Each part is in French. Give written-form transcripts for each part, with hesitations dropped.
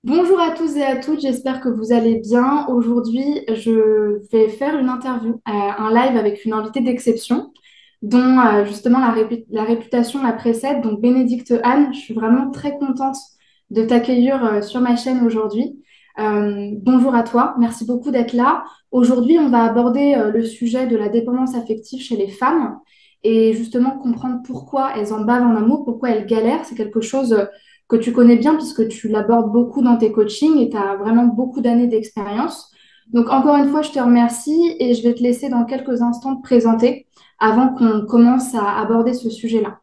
Bonjour à tous et à toutes, j'espère que vous allez bien. Aujourd'hui, je vais faire une interview, un live avec une invitée d'exception dont justement la réputation la précède, donc Bénédicte Anne. Je suis vraiment très contente de t'accueillir sur ma chaîne aujourd'hui. Bonjour à toi, merci beaucoup d'être là. Aujourd'hui, on va aborder le sujet de la dépendance affective chez les femmes et justement comprendre pourquoi elles en bavent en amour, pourquoi elles galèrent. C'est quelque chose que tu connais bien puisque tu l'abordes beaucoup dans tes coachings et tu as vraiment beaucoup d'années d'expérience. Donc, encore une fois, je te remercie et je vais te laisser dans quelques instants te présenter avant qu'on commence à aborder ce sujet-là.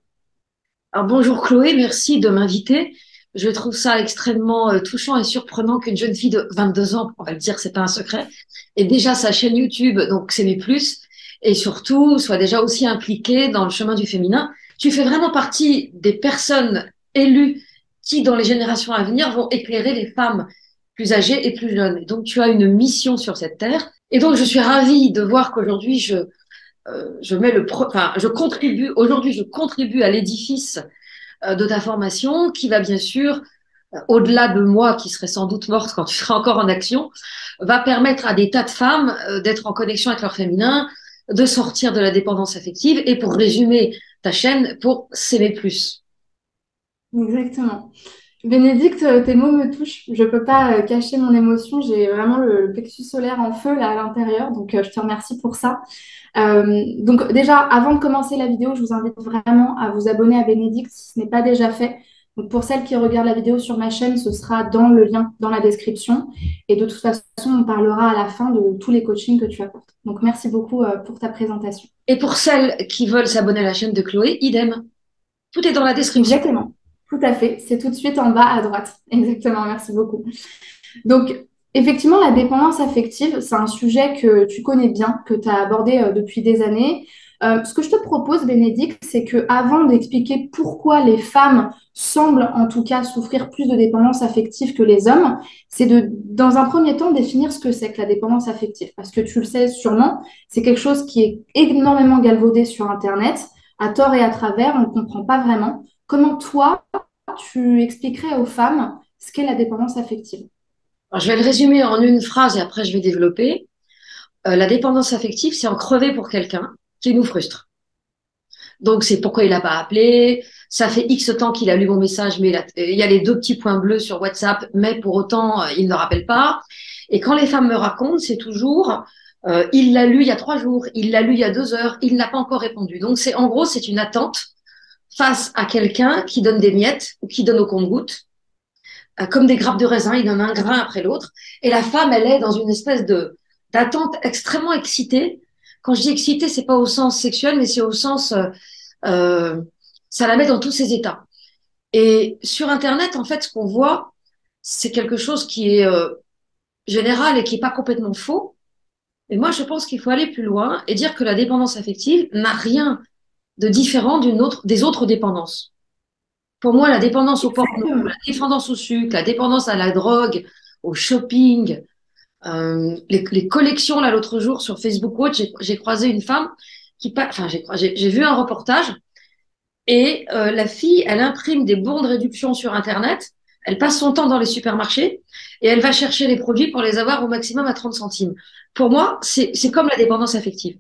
Alors, bonjour Chloé, merci de m'inviter. Je trouve ça extrêmement touchant et surprenant qu'une jeune fille de 22 ans, on va le dire, c'est pas un secret, ait déjà sa chaîne YouTube, donc c'est mes plus, et surtout soit déjà aussi impliquée dans le chemin du féminin. Tu fais vraiment partie des personnes élues qui, dans les générations à venir, vont éclairer les femmes plus âgées et plus jeunes. Et donc, tu as une mission sur cette terre. Et donc, je suis ravie de voir qu'aujourd'hui, je contribue, aujourd'hui, je contribue à l'édifice de ta formation qui va bien sûr, au-delà de moi qui serai sans doute morte quand tu seras encore en action, va permettre à des tas de femmes d'être en connexion avec leur féminin, de sortir de la dépendance affective et pour résumer ta chaîne, pour s'aimer plus. Exactement. Bénédicte, tes mots me touchent. Je ne peux pas cacher mon émotion. J'ai vraiment le plexus solaire en feu là à l'intérieur. Donc, je te remercie pour ça. Donc, déjà, avant de commencer la vidéo, je vous invite vraiment à vous abonner à Bénédicte si ce n'est pas déjà fait. Donc, pour celles qui regardent la vidéo sur ma chaîne, ce sera dans le lien dans la description. Et de toute façon, on parlera à la fin de tous les coachings que tu apportes. Donc, merci beaucoup pour ta présentation. Et pour celles qui veulent s'abonner à la chaîne de Chloé, idem. Tout est dans la description. Exactement. Tout à fait. C'est tout de suite en bas à droite. Exactement. Merci beaucoup. Donc, effectivement, la dépendance affective, c'est un sujet que tu connais bien, que tu as abordé depuis des années. Ce que je te propose, Bénédicte, c'est que avant d'expliquer pourquoi les femmes semblent en tout cas souffrir plus de dépendance affective que les hommes, c'est de, dans un premier temps, définir ce que c'est que la dépendance affective. Parce que tu le sais sûrement, c'est quelque chose qui est énormément galvaudé sur Internet, à tort et à travers, on ne comprend pas vraiment. Comment toi, tu expliquerais aux femmes ce qu'est la dépendance affective? Alors, je vais le résumer en une phrase et après je vais développer. La dépendance affective, c'est en crever pour quelqu'un qui nous frustre. Donc, c'est pourquoi il n'a pas appelé. Ça fait X temps qu'il a lu mon message, mais il y a les deux petits points bleus sur WhatsApp, mais pour autant, il ne rappelle pas. Et quand les femmes me racontent, c'est toujours, il l'a lu il y a 3 jours, il l'a lu il y a 2 heures, il n'a pas encore répondu. Donc, en gros, c'est une attente face à quelqu'un qui donne des miettes ou qui donne au compte-gouttes, comme des grappes de raisin, il donne un grain après l'autre. Et la femme, elle est dans une espèce d'attente extrêmement excitée. Quand je dis excitée, c'est pas au sens sexuel, mais c'est au sens euh, ça la met dans tous ses états. Et sur Internet, en fait, ce qu'on voit, c'est quelque chose qui est général et qui est pas complètement faux. Et moi, je pense qu'il faut aller plus loin et dire que la dépendance affective n'a rien de différent des autres dépendances. Pour moi, la dépendance au porno, la Exactement. dépendance au sucre, la dépendance à la drogue, au shopping, les collections, là, l'autre jour sur Facebook Watch, j'ai croisé une femme enfin, j'ai vu un reportage. Et la fille, elle imprime des bons de réduction sur Internet, elle passe son temps dans les supermarchés et elle va chercher les produits pour les avoir au maximum à 30 centimes. Pour moi, c'est comme la dépendance affective.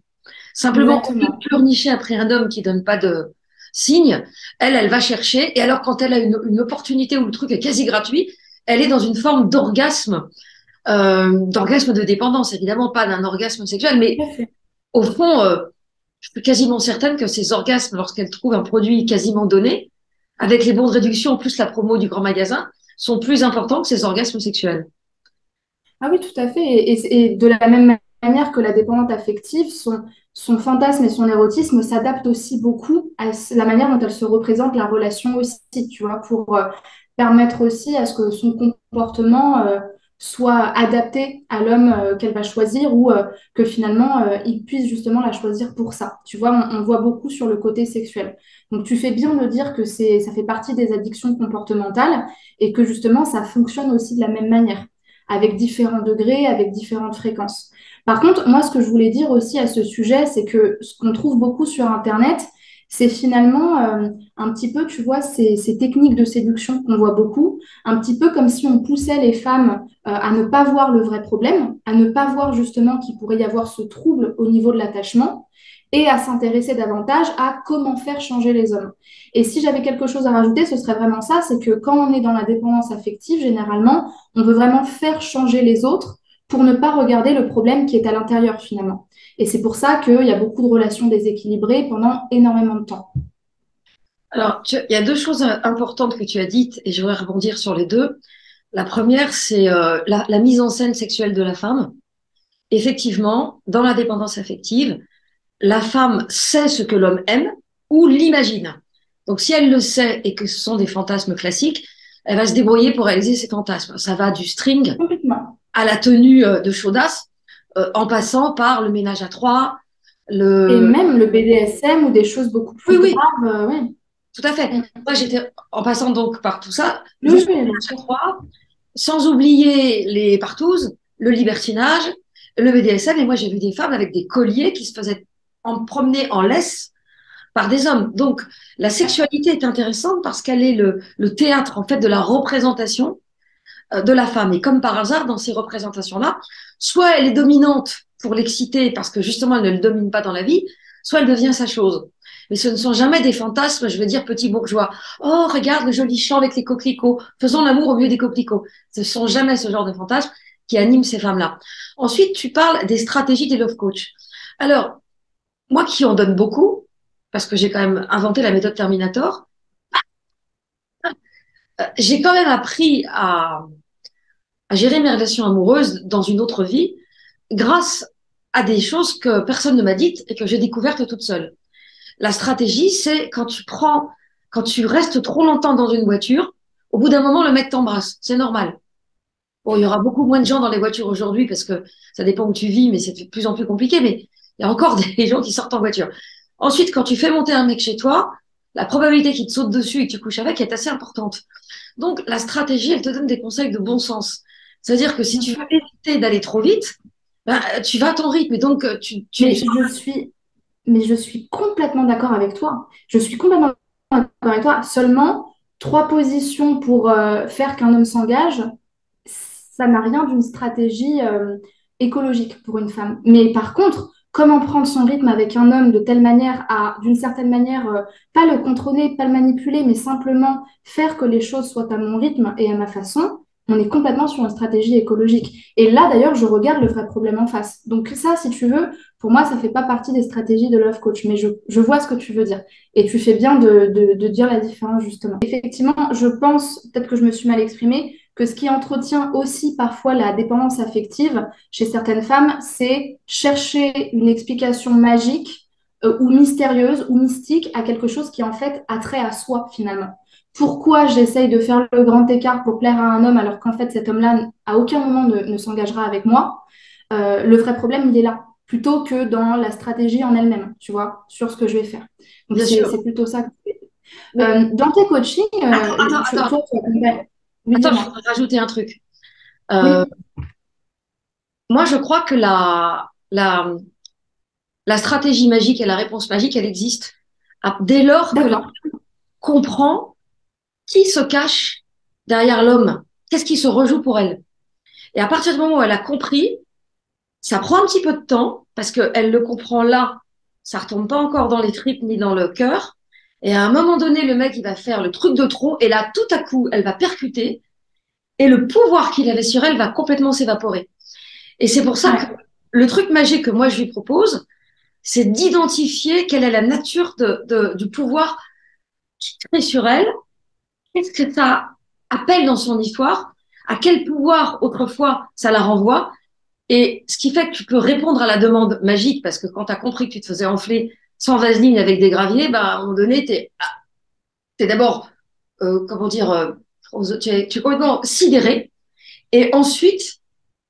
Simplement, au lieu de Exactement. pleurnicher après un homme qui donne pas de signe, elle va chercher. Et alors, quand elle a une opportunité où le truc est quasi gratuit, elle est dans une forme d'orgasme de dépendance. Évidemment, pas d'un orgasme sexuel, mais Tout à fait. au fond, je suis quasiment certaine que ces orgasmes, lorsqu'elles trouvent un produit quasiment donné, avec les bons de réduction plus la promo du grand magasin, sont plus importants que ces orgasmes sexuels. Ah oui, tout à fait. Et de la même manière que la dépendante affective, son fantasme et son érotisme s'adaptent aussi beaucoup à la manière dont elle se représente la relation aussi, tu vois, pour permettre aussi à ce que son comportement soit adapté à l'homme qu'elle va choisir ou que finalement il puisse justement la choisir pour ça. Tu vois, on voit beaucoup sur le côté sexuel. Donc tu fais bien de dire que ça fait partie des addictions comportementales et que justement ça fonctionne aussi de la même manière avec différents degrés, avec différentes fréquences. Par contre, moi, ce que je voulais dire aussi à ce sujet, c'est que ce qu'on trouve beaucoup sur Internet, C'est finalement un petit peu, tu vois, ces techniques de séduction qu'on voit beaucoup, un petit peu comme si on poussait les femmes à ne pas voir le vrai problème, à ne pas voir justement qu'il pourrait y avoir ce trouble au niveau de l'attachement et à s'intéresser davantage à comment faire changer les hommes. Et si j'avais quelque chose à rajouter, ce serait vraiment ça, c'est que quand on est dans la dépendance affective, généralement, on veut vraiment faire changer les autres pour ne pas regarder le problème qui est à l'intérieur finalement. Et c'est pour ça qu'il y a beaucoup de relations déséquilibrées pendant énormément de temps. Alors, il y a deux choses importantes que tu as dites et je voudrais rebondir sur les deux. La première, c'est la mise en scène sexuelle de la femme. Effectivement, dans la dépendance affective, la femme sait ce que l'homme aime ou l'imagine. Donc, si elle le sait et que ce sont des fantasmes classiques, elle va se débrouiller pour réaliser ses fantasmes. Ça va du string Complètement. à la tenue de chaudasse, en passant par le ménage à trois, Et le... même le BDSM ou des choses beaucoup Oui, plus oui, graves, oui. tout à fait. Moi, j'étais en passant donc par tout ça, Oui, jusqu'au oui, bien ménage à sûr. trois, sans oublier les partouzes, le libertinage, le BDSM. Et moi, j'ai vu des femmes avec des colliers qui se faisaient promener en laisse par des hommes. Donc, la sexualité est intéressante parce qu'elle est le théâtre, en fait, de la représentation de la femme. Et comme par hasard, dans ces représentations-là, soit elle est dominante pour l'exciter parce que justement, elle ne le domine pas dans la vie, soit elle devient sa chose. Mais ce ne sont jamais des fantasmes, je veux dire, petits bourgeois. Oh, regarde le joli champ avec les coquelicots. Faisons l'amour au milieu des coquelicots. Ce ne sont jamais ce genre de fantasmes qui animent ces femmes-là. Ensuite, tu parles des stratégies des love coach. Alors, moi qui en donne beaucoup, parce que j'ai quand même inventé la méthode Terminator, j'ai quand même appris à gérer mes relations amoureuses dans une autre vie grâce à des choses que personne ne m'a dites et que j'ai découvertes toute seule. La stratégie, c'est quand tu restes trop longtemps dans une voiture, au bout d'un moment, le mec t'embrasse. C'est normal. Bon, il y aura beaucoup moins de gens dans les voitures aujourd'hui parce que ça dépend où tu vis, mais c'est de plus en plus compliqué. Mais il y a encore des gens qui sortent en voiture. Ensuite, quand tu fais monter un mec chez toi, la probabilité qu'il te saute dessus et que tu couches avec est assez importante. Donc, la stratégie, elle te donne des conseils de bon sens. C'est-à-dire que si tu veux éviter d'aller trop vite, ben, tu vas à ton rythme. Et donc, Mais je suis complètement d'accord avec toi. Je suis complètement d'accord avec toi. Seulement, trois positions pour faire qu'un homme s'engage, ça n'a rien d'une stratégie écologique pour une femme. Mais par contre, comment prendre son rythme avec un homme de telle manière à, d'une certaine manière, pas le contrôler, pas le manipuler, mais simplement faire que les choses soient à mon rythme et à ma façon, on est complètement sur une stratégie écologique. Et là, d'ailleurs, je regarde le vrai problème en face. Donc ça, si tu veux, pour moi, ça ne fait pas partie des stratégies de Love Coach, mais je vois ce que tu veux dire. Et tu fais bien de dire la différence, justement. Effectivement, je pense, peut-être que je me suis mal exprimée, que ce qui entretient aussi parfois la dépendance affective chez certaines femmes, c'est chercher une explication magique ou mystérieuse ou mystique à quelque chose qui en fait a trait à soi finalement. Pourquoi j'essaye de faire le grand écart pour plaire à un homme alors qu'en fait cet homme-là à aucun moment ne s'engagera avec moi? Le vrai problème, il est là, plutôt que dans la stratégie en elle-même, tu vois, sur ce que je vais faire. Donc bien sûr. c'est plutôt ça. Mais Dans tes coachings, attends, toi, tu accompagnes. Oui, attends, je dis-moi. voudrais rajouter un truc. Euh, Oui, moi, je crois que la stratégie magique et la réponse magique, elle existe dès lors que la d'accord. comprend qui se cache derrière l'homme, qu'est-ce qui se rejoue pour elle. Et à partir du moment où elle a compris, ça prend un petit peu de temps parce qu'elle le comprend là, ça retombe pas encore dans les tripes ni dans le cœur. Et à un moment donné, le mec, il va faire le truc de trop et là, tout à coup, elle va percuter et le pouvoir qu'il avait sur elle va complètement s'évaporer. Et c'est pour ça que Ouais. le truc magique que moi je lui propose, c'est d'identifier quelle est la nature du pouvoir qui crée sur elle, qu'est-ce que ça appelle dans son histoire, à quel pouvoir autrefois ça la renvoie, et ce qui fait que tu peux répondre à la demande magique, parce que quand tu as compris que tu te faisais enfler sans vaseline avec des graviers, bah, à un moment donné, t'es d'abord, comment dire, tu es complètement sidéré, et ensuite,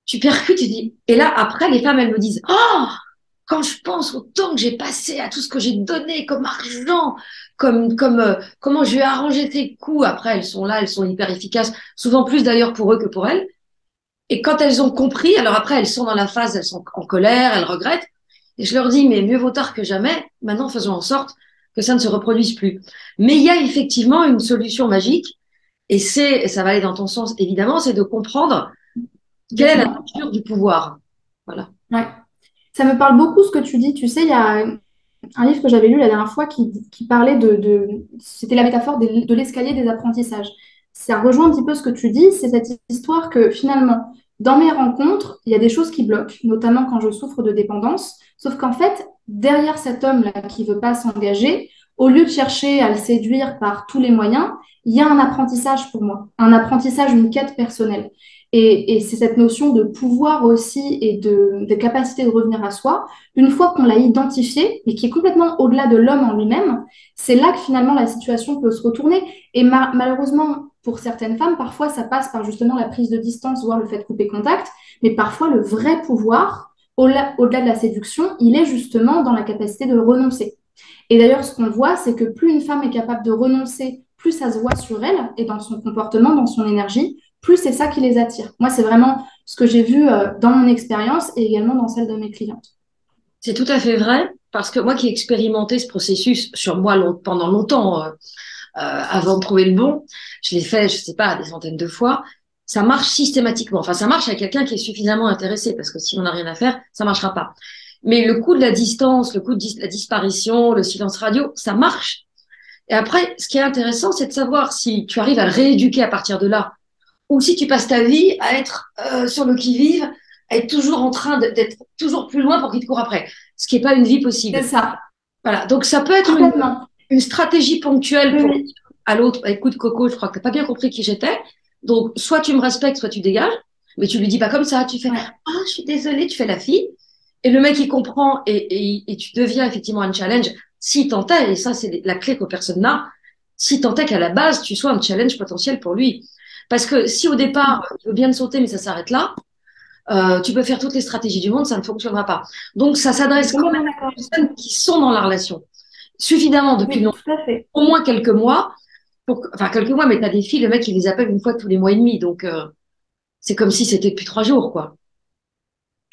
tu percutes, tu dis, et là, après, les femmes, elles me disent, oh, quand je pense au temps que j'ai passé, à tout ce que j'ai donné comme argent, comment je vais arranger tes coups, après, elles sont là, elles sont hyper efficaces, souvent plus d'ailleurs pour eux que pour elles. Et quand elles ont compris, alors après, elles sont dans la phase, elles sont en colère, elles regrettent. Et je leur dis, mais mieux vaut tard que jamais. Maintenant, faisons en sorte que ça ne se reproduise plus. Mais il y a effectivement une solution magique, et ça va aller dans ton sens évidemment, c'est de comprendre quelle est la Exactement. nature du pouvoir. Voilà. Ouais. Ça me parle beaucoup ce que tu dis. Tu sais, il y a un livre que j'avais lu la dernière fois qui parlait c'était la métaphore de l'escalier des apprentissages. Ça rejoint un petit peu ce que tu dis, c'est cette histoire que finalement, dans mes rencontres, il y a des choses qui bloquent, notamment quand je souffre de dépendance. Sauf qu'en fait, derrière cet homme-là qui veut pas s'engager, au lieu de chercher à le séduire par tous les moyens, il y a un apprentissage pour moi, un apprentissage, une quête personnelle. Et c'est cette notion de pouvoir aussi et de capacité de revenir à soi une fois qu'on l'a identifié, et qui est complètement au-delà de l'homme en lui-même, c'est là que finalement la situation peut se retourner. Et malheureusement, pour certaines femmes, parfois ça passe par justement la prise de distance, voire le fait de couper contact, mais parfois le vrai pouvoir, au-delà de la séduction, il est justement dans la capacité de renoncer. Et d'ailleurs, ce qu'on voit, c'est que plus une femme est capable de renoncer, plus ça se voit sur elle et dans son comportement, dans son énergie, plus c'est ça qui les attire. Moi, c'est vraiment ce que j'ai vu dans mon expérience et également dans celle de mes clientes. C'est tout à fait vrai, parce que moi qui ai expérimenté ce processus sur moi pendant longtemps, avant de trouver le bon, je l'ai fait, je sais pas, des centaines de fois. Ça marche systématiquement. Enfin, ça marche avec quelqu'un qui est suffisamment intéressé, parce que si on n'a rien à faire, ça marchera pas. Mais le coup de la distance, le coup de la disparition, le silence radio, ça marche. Et après, ce qui est intéressant, c'est de savoir si tu arrives à le rééduquer à partir de là, ou si tu passes ta vie à être sur le qui-vive, à être toujours en train d'être toujours plus loin pour qu'il te court après, ce qui n'est pas une vie C'est possible. ça, Voilà, donc ça peut être complètement. une stratégie ponctuelle Oui, pour oui. dire à l'autre, bah, écoute Coco, je crois que tu n'as pas bien compris qui j'étais, donc soit tu me respectes, soit tu dégages, mais tu lui dis pas comme ça, tu fais, Ouais. ah, je suis désolée, tu fais la fille, et le mec il comprend, et tu deviens effectivement un challenge, si tant est, et ça c'est la clé que personne n'a, si tant est qu'à la base tu sois un challenge potentiel pour lui. Parce que si au départ, il veut bien te sauter, mais ça s'arrête là, tu peux faire toutes les stratégies du monde, ça ne fonctionnera pas. Donc, ça Je suis s'adresse quand même complètement aux d'accord. personnes qui sont dans la relation suffisamment depuis Oui, tout à fait. au moins quelques mois, enfin quelques mois, mais tu as des filles, le mec, il les appelle une fois tous les mois et demi, donc c'est comme si c'était depuis 3 jours, quoi.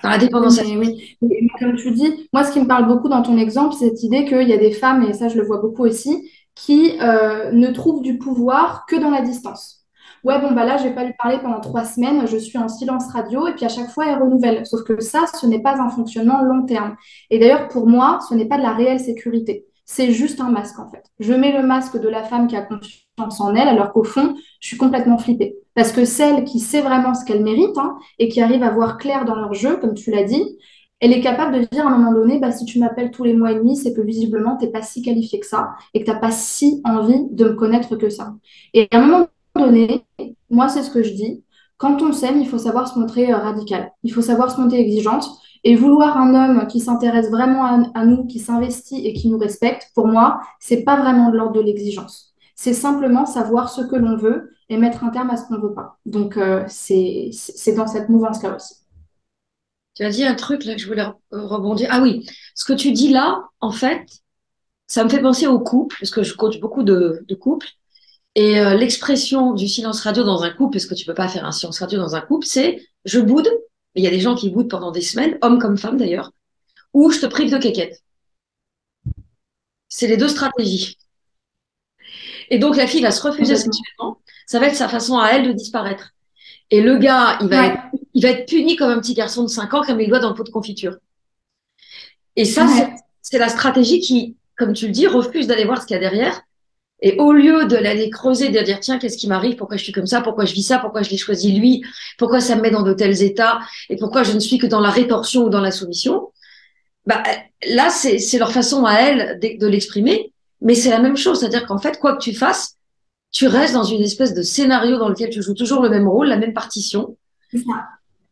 Dans la Oui, dépendance mais affective. oui. Mais comme tu dis, moi, ce qui me parle beaucoup dans ton exemple, c'est cette idée qu'il y a des femmes, et ça, je le vois beaucoup aussi, qui ne trouvent du pouvoir que dans la distance. Ouais, bon, bah là, je vais pas lui parler pendant 3 semaines, je suis en silence radio, et puis à chaque fois, elle renouvelle. Sauf que ça, ce n'est pas un fonctionnement long terme. Et d'ailleurs, pour moi, ce n'est pas de la réelle sécurité. C'est juste un masque, en fait. Je mets le masque de la femme qui a confiance en elle, alors qu'au fond, je suis complètement flippée. Parce que celle qui sait vraiment ce qu'elle mérite, hein, et qui arrive à voir clair dans leur jeu, comme tu l'as dit, elle est capable de dire à un moment donné, bah, si tu m'appelles tous les mois et demi, c'est que visiblement, tu n'es pas si qualifié que ça et que tu n'as pas si envie de me connaître que ça. Et à un moment donné, moi, c'est ce que je dis, quand on s'aime, il faut savoir se montrer radical, il faut savoir se montrer exigeante. Et vouloir un homme qui s'intéresse vraiment à nous, qui s'investit et qui nous respecte, pour moi, c'est pas vraiment de l'ordre de l'exigence. C'est simplement savoir ce que l'on veut et mettre un terme à ce qu'on ne veut pas. Donc, c'est dans cette mouvance-là aussi. Tu as dit un truc là que je voulais rebondir. Ah oui, ce que tu dis là, en fait, ça me fait penser au couple, parce que je coach beaucoup de couples. Et l'expression du silence radio dans un couple, parce que tu peux pas faire un silence radio dans un couple, c'est je boude, mais il y a des gens qui boudent pendant des semaines, hommes comme femmes d'ailleurs, ou je te prive de quéquette. C'est les deux stratégies. Et donc la fille va se refuser Complètement. sexuellement, ça va être sa façon à elle de disparaître. Et le gars, Ouais, il va être puni comme un petit garçon de 5 ans qui a mis le doigt dans le pot de confiture. Et ça, ouais. c'est la stratégie qui, comme tu le dis, refuse d'aller voir ce qu'il y a derrière. Et au lieu de l'aller creuser, de dire, tiens, qu'est-ce qui m'arrive? Pourquoi je suis comme ça? Pourquoi je vis ça? Pourquoi je l'ai choisi lui? Pourquoi ça me met dans de tels états? Et pourquoi je ne suis que dans la rétorsion ou dans la soumission? Bah, là, c'est leur façon à elles de l'exprimer. Mais c'est la même chose. C'est-à-dire qu'en fait, quoi que tu fasses, tu restes dans une espèce de scénario dans lequel tu joues toujours le même rôle, la même partition. C'est ça.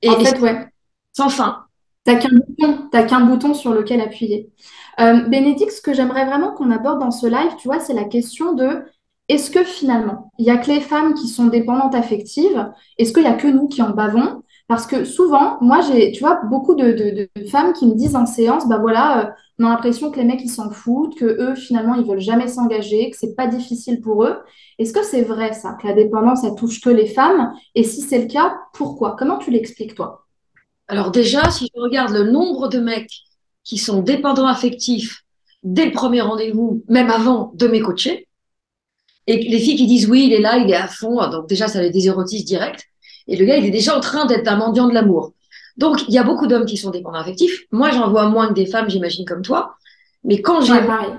En Et fait, ouais. sans fin. T'as qu'un bouton sur lequel appuyer. Bénédicte, ce que j'aimerais vraiment qu'on aborde dans ce live, tu vois, c'est la question de est-ce que finalement, il y a que les femmes qui sont dépendantes affectives? Est-ce qu'il y a que nous qui en bavons? Parce que souvent, moi, j'ai, tu vois, beaucoup de femmes qui me disent en séance, bah voilà, on a l'impression que les mecs, ils s'en foutent, que eux, finalement, ils veulent jamais s'engager, que c'est pas difficile pour eux. Est-ce que c'est vrai, ça, que la dépendance, ça touche que les femmes? Et si c'est le cas, pourquoi? Comment tu l'expliques, toi? Alors déjà, si je regarde le nombre de mecs qui sont dépendants affectifs dès le premier rendez-vous, même avant, de mes coachés. Et les filles qui disent oui, il est là, il est à fond, donc déjà, ça les désérotise direct. Et le gars, il est déjà en train d'être un mendiant de l'amour. Donc, il y a beaucoup d'hommes qui sont dépendants affectifs. Moi, j'en vois moins que des femmes, j'imagine, comme toi. Mais Ouais, pareil.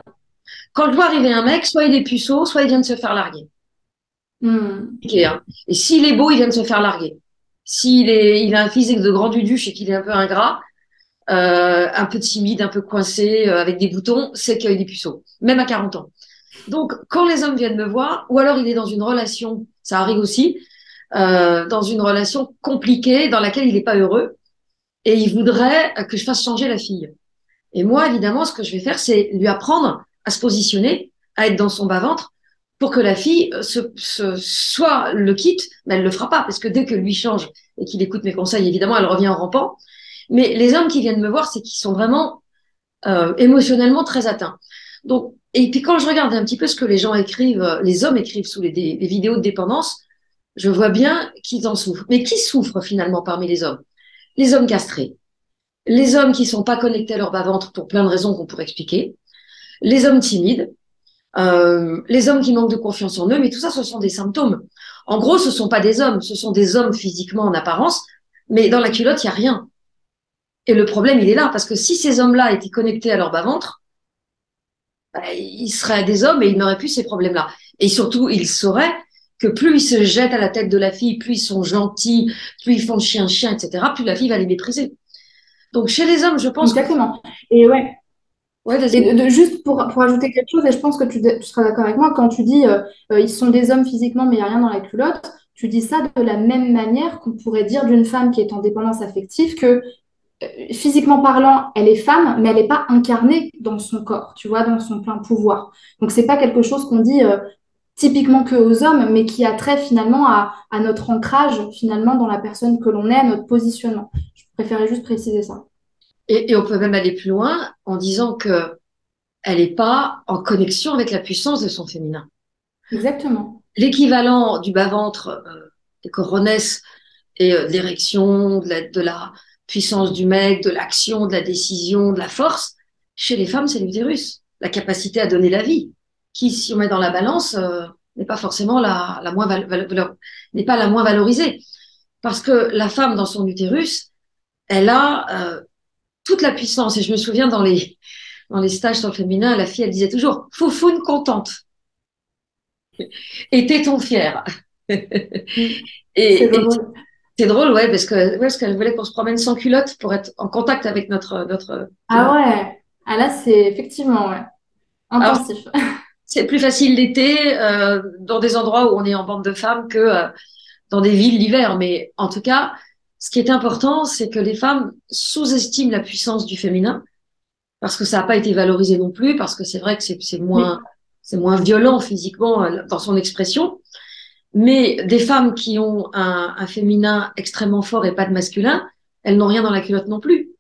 quand je vois arriver un mec, soit il est puceau, soit il vient de se faire larguer. Hmm. Ok, hein. Et s'il est beau, il vient de se faire larguer. Il a un physique de grand duduche et qu'il est un peu ingrat, un peu timide, un peu coincé, avec des boutons, c'est qu'il est puceau, même à 40 ans. Donc, quand les hommes viennent me voir, ou alors il est dans une relation, ça arrive aussi, dans une relation compliquée dans laquelle il n'est pas heureux, et il voudrait que je fasse changer la fille. Et moi, évidemment, ce que je vais faire, c'est lui apprendre à se positionner, à être dans son bas-ventre, pour que la fille soit le quitte, mais elle le fera pas, parce que dès que lui change et qu'il écoute mes conseils, évidemment, elle revient en rampant. Mais les hommes qui viennent me voir, c'est qu'ils sont vraiment émotionnellement très atteints. Donc, et puis quand je regarde un petit peu ce que les gens écrivent, les hommes écrivent sous les vidéos de dépendance, je vois bien qu'ils en souffrent. Mais qui souffre finalement parmi les hommes? Les hommes castrés, les hommes qui sont pas connectés à leur bas-ventre pour plein de raisons qu'on pourrait expliquer, les hommes timides, les hommes qui manquent de confiance en eux, mais tout ça, ce sont des symptômes. En gros, ce sont pas des hommes, ce sont des hommes physiquement en apparence, mais dans la culotte, il y a rien. Et le problème, il est là, parce que si ces hommes-là étaient connectés à leur bas-ventre, bah, ils seraient des hommes et ils n'auraient plus ces problèmes-là. Et surtout, ils sauraient que plus ils se jettent à la tête de la fille, plus ils sont gentils, plus ils font chien-chien, etc., plus la fille va les mépriser. Donc, chez les hommes, je pense que... Exactement. Et ouais. Ouais, Et vas-y. juste pour ajouter quelque chose, et je pense que tu seras d'accord avec moi, quand tu dis ils sont des hommes physiquement, mais il n'y a rien dans la culotte, tu dis ça de la même manière qu'on pourrait dire d'une femme qui est en dépendance affective que physiquement parlant, elle est femme, mais elle n'est pas incarnée dans son corps, tu vois, dans son plein pouvoir. Donc, c'est pas quelque chose qu'on dit typiquement que aux hommes, mais qui a trait finalement à notre ancrage finalement dans la personne que l'on est, à notre positionnement. Je préférais juste préciser ça. Et on peut même aller plus loin en disant que elle n'est pas en connexion avec la puissance de son féminin. Exactement. L'équivalent du bas-ventre, des coronesses et de l'érection, de la puissance du mec, de l'action, de la décision, de la force, chez les femmes, c'est l'utérus, la capacité à donner la vie, qui, si on met dans la balance, n'est pas forcément n'est pas la moins valorisée. Parce que la femme, dans son utérus, elle a toute la puissance. Et je me souviens dans les stages sur le féminin, la fille, elle disait toujours, foufoune contente. Et téton fier. Mm. C'est Et drôle. c'est drôle, ouais, parce qu'elle voulait qu'on se promène sans culotte pour être en contact avec notre Ah ouais. Ah là, c'est effectivement ouais. Alors, Intensif. c'est plus facile l'été, dans des endroits où on est en bande de femmes que dans des villes l'hiver. Mais en tout cas, ce qui est important, c'est que les femmes sous-estiment la puissance du féminin parce que ça n'a pas été valorisé non plus, parce que c'est vrai que Oui, c'est moins violent physiquement dans son expression. Mais des femmes qui ont un féminin extrêmement fort et pas de masculin, elles n'ont rien dans la culotte non plus.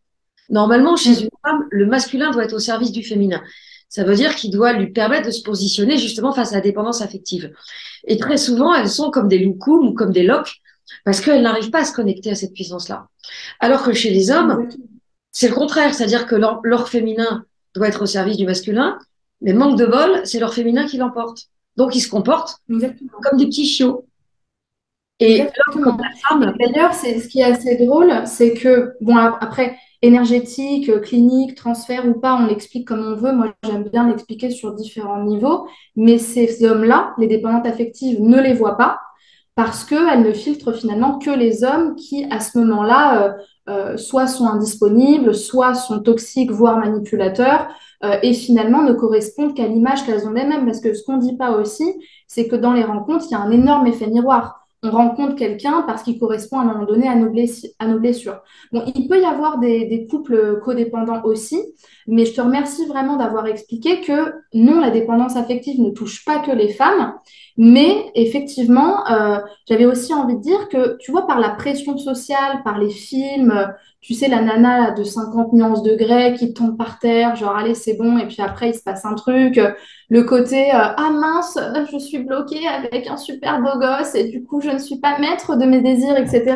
Normalement, chez mm, une femme, le masculin doit être au service du féminin. Ça veut dire qu'il doit lui permettre de se positionner justement face à la dépendance affective. Et très souvent, elles sont comme des loukoums ou comme des loques parce qu'elles n'arrivent pas à se connecter à cette puissance-là. Alors que chez les hommes, exactement. c'est le contraire, c'est-à-dire que leur féminin doit être au service du masculin, mais manque de bol, c'est leur féminin qui l'emporte. Donc ils se comportent Exactement. comme des petits chiots. Et l'homme comme Exactement. la femme, Et d'ailleurs, c'est ce qui est assez drôle, c'est que, bon, après, énergétique, clinique, transfert ou pas, on l'explique comme on veut. Moi, j'aime bien l'expliquer sur différents niveaux. Mais ces hommes-là, les dépendantes affectives, ne les voient pas parce qu'elles ne filtrent finalement que les hommes qui, à ce moment-là, soit sont indisponibles, soit sont toxiques, voire manipulateurs, et finalement ne correspondent qu'à l'image qu'elles ont d'elles-mêmes. Parce que ce qu'on ne dit pas aussi, c'est que dans les rencontres, il y a un énorme effet miroir. On rencontre quelqu'un parce qu'il correspond à un moment donné à nos blessures. Bon, il peut y avoir des couples codépendants aussi, mais je te remercie vraiment d'avoir expliqué que non, la dépendance affective ne touche pas que les femmes, mais effectivement, j'avais aussi envie de dire que, tu vois, par la pression sociale, par les films, tu sais, la nana de 50 nuances de grès qui tombe par terre, genre allez, c'est bon, et puis après, il se passe un truc. Le côté ah mince, je suis bloquée avec un super beau gosse et du coup, je ne suis pas maître de mes désirs, etc.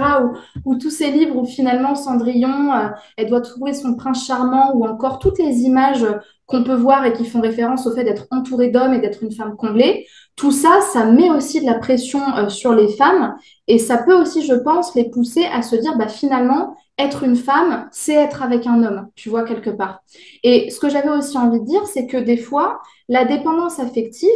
Ou tous ces livres où finalement, Cendrillon, elle doit trouver son prince charmant, ou encore toutes les images qu'on peut voir et qui font référence au fait d'être entourée d'hommes et d'être une femme comblée. Tout ça, ça met aussi de la pression sur les femmes et ça peut aussi, je pense, les pousser à se dire, bah, finalement, être une femme, c'est être avec un homme, tu vois, quelque part. Et ce que j'avais aussi envie de dire, c'est que des fois, la dépendance affective,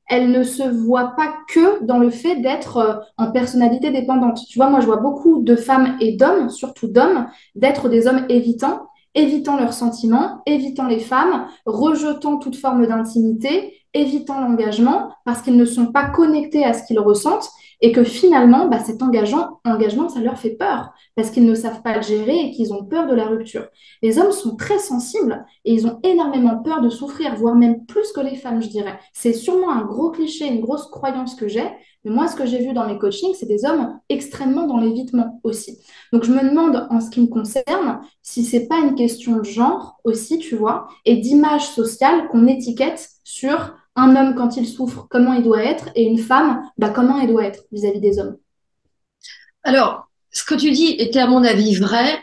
elle ne se voit pas que dans le fait d'être en personnalité dépendante. Tu vois, moi, je vois beaucoup de femmes et d'hommes, surtout d'hommes, d'être des hommes évitants, évitant leurs sentiments, évitant les femmes, rejetant toute forme d'intimité, évitant l'engagement, parce qu'ils ne sont pas connectés à ce qu'ils ressentent et que finalement, bah, cet engagement, ça leur fait peur parce qu'ils ne savent pas le gérer et qu'ils ont peur de la rupture. Les hommes sont très sensibles et ils ont énormément peur de souffrir, voire même plus que les femmes, je dirais. C'est sûrement un gros cliché, une grosse croyance que j'ai, mais moi, ce que j'ai vu dans mes coachings, c'est des hommes extrêmement dans l'évitement aussi. Donc, je me demande, en ce qui me concerne, si c'est pas une question de genre aussi, tu vois, et d'image sociale qu'on étiquette sur un homme quand il souffre, comment il doit être, et une femme, bah, comment elle doit être vis-à-vis des hommes. Alors, ce que tu dis était à mon avis vrai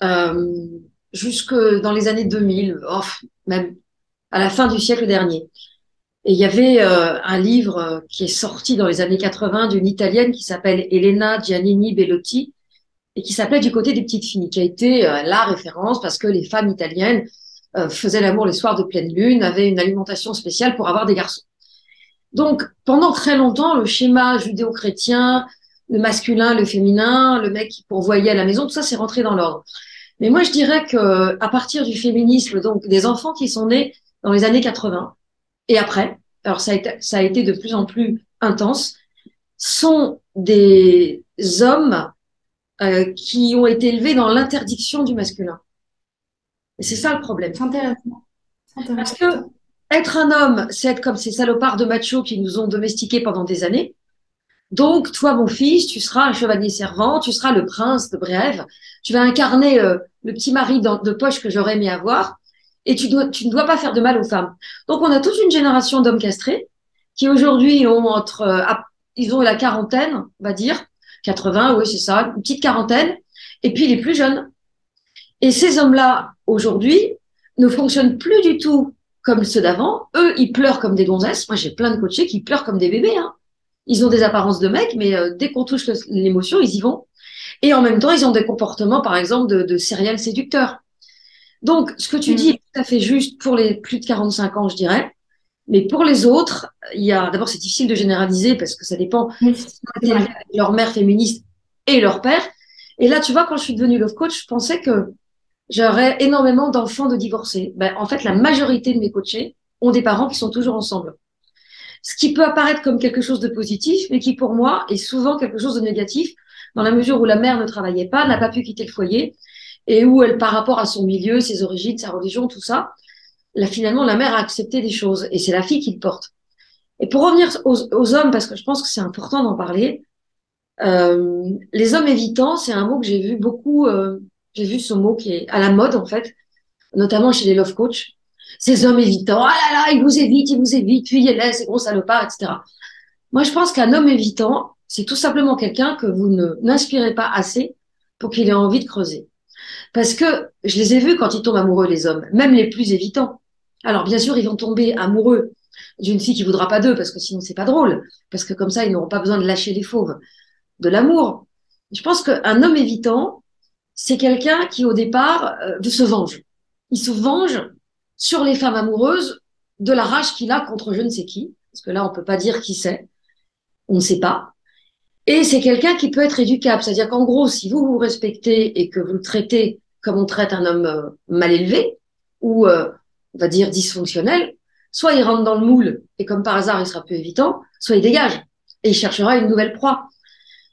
euh, jusque dans les années 2000, oh, même à la fin du siècle dernier. Et il y avait un livre qui est sorti dans les années 80 d'une Italienne qui s'appelle Elena Giannini Bellotti et qui s'appelait Du côté des petites filles, qui a été la référence parce que les femmes italiennes faisaient l'amour les soirs de pleine lune, avaient une alimentation spéciale pour avoir des garçons. Donc, pendant très longtemps, le schéma judéo-chrétien, le masculin, le féminin, le mec qui pourvoyait à la maison, tout ça, c'est rentré dans l'ordre. Mais moi, je dirais que à partir du féminisme, donc des enfants qui sont nés dans les années 80 et après, alors ça a été de plus en plus intense, sont des hommes qui ont été élevés dans l'interdiction du masculin. Et c'est ça le problème. C'est intéressant. C'est Parce que intéressant. être un homme, c'est être comme ces salopards de machos qui nous ont domestiqués pendant des années. Donc, toi, mon fils, tu seras un chevalier servant, tu seras le prince de Brève, tu vas incarner le petit mari de poche que j'aurais aimé avoir, et tu ne dois pas faire de mal aux femmes. Donc, on a toute une génération d'hommes castrés qui aujourd'hui ont ils ont la quarantaine, on va dire, 80, oui, c'est ça, une petite quarantaine, et puis les plus jeunes. Et ces hommes-là, aujourd'hui, ne fonctionnent plus du tout comme ceux d'avant. Eux, ils pleurent comme des gonzesses. Moi, j'ai plein de coachés qui pleurent comme des bébés, hein. Ils ont des apparences de mecs, mais dès qu'on touche l'émotion, ils y vont. Et en même temps, ils ont des comportements, par exemple, de serial séducteurs. Donc, ce que tu dis Mm. est tout à fait juste pour les plus de 45 ans, je dirais. Mais pour les autres, d'abord, c'est difficile de généraliser parce que ça dépend Oui, s'ils ont c'est été élevés vrai. avec leur mère féministe et leur père. Et là, tu vois, quand je suis devenue love coach, je pensais que j'aurais énormément d'enfants de divorcés. Ben, en fait, la majorité de mes coachés ont des parents qui sont toujours ensemble. Ce qui peut apparaître comme quelque chose de positif, mais qui pour moi est souvent quelque chose de négatif, dans la mesure où la mère ne travaillait pas, n'a pas pu quitter le foyer, et où elle, par rapport à son milieu, ses origines, sa religion, tout ça, là, finalement, la mère a accepté des choses, et c'est la fille qui le porte. Et pour revenir aux hommes, parce que je pense que c'est important d'en parler, les hommes évitants, c'est un mot que j'ai vu beaucoup, j'ai vu ce mot qui est à la mode, en fait, notamment chez les love coachs. Ces hommes évitants, ah là là, ils vous évitent, fuyez-les, ces gros salopards, etc. Moi, je pense qu'un homme évitant, c'est tout simplement quelqu'un que vous ne n'inspirez pas assez pour qu'il ait envie de creuser. Parce que je les ai vus quand ils tombent amoureux, les hommes, même les plus évitants. Alors, bien sûr, ils vont tomber amoureux d'une fille qui voudra pas d'eux, parce que sinon, c'est pas drôle. Parce que comme ça, ils n'auront pas besoin de lâcher les fauves. De l'amour. Je pense qu'un homme évitant, c'est quelqu'un qui, au départ, se venge. Il se venge sur les femmes amoureuses de la rage qu'il a contre je ne sais qui. Parce que là, on peut pas dire qui c'est. On ne sait pas. Et c'est quelqu'un qui peut être éducable. C'est-à-dire qu'en gros, si vous vous respectez et que vous le traitez comme on traite un homme mal élevé ou, on va dire, dysfonctionnel, soit il rentre dans le moule et comme par hasard, il sera peu évitant, soit il dégage et il cherchera une nouvelle proie.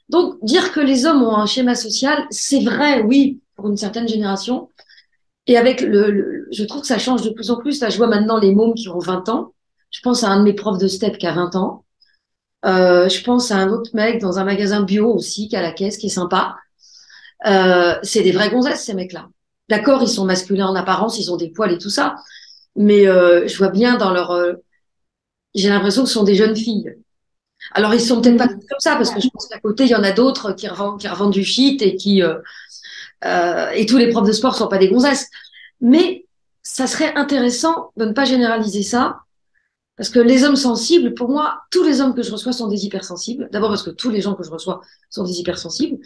Donc, dire que les hommes ont un schéma social, c'est vrai, oui, pour une certaine génération. Et avec je trouve que ça change de plus en plus. Là, je vois maintenant les mômes qui ont 20 ans. Je pense à un de mes profs de STEP qui a 20 ans. Je pense à un autre mec dans un magasin bio aussi qui a la caisse, qui est sympa. C'est des vrais gonzesses, ces mecs-là. D'accord, ils sont masculins en apparence, ils ont des poils et tout ça, mais je vois bien dans leur... j'ai l'impression que ce sont des jeunes filles. Alors, ils sont peut-être pas Mm. comme ça, parce que je pense qu'à côté, il y en a d'autres qui revendent du shit et tous les profs de sport sont pas des gonzesses. Mais ça serait intéressant de ne pas généraliser ça, parce que les hommes sensibles, pour moi, tous les hommes que je reçois sont des hypersensibles. D'abord parce que tous les gens que je reçois sont des hypersensibles.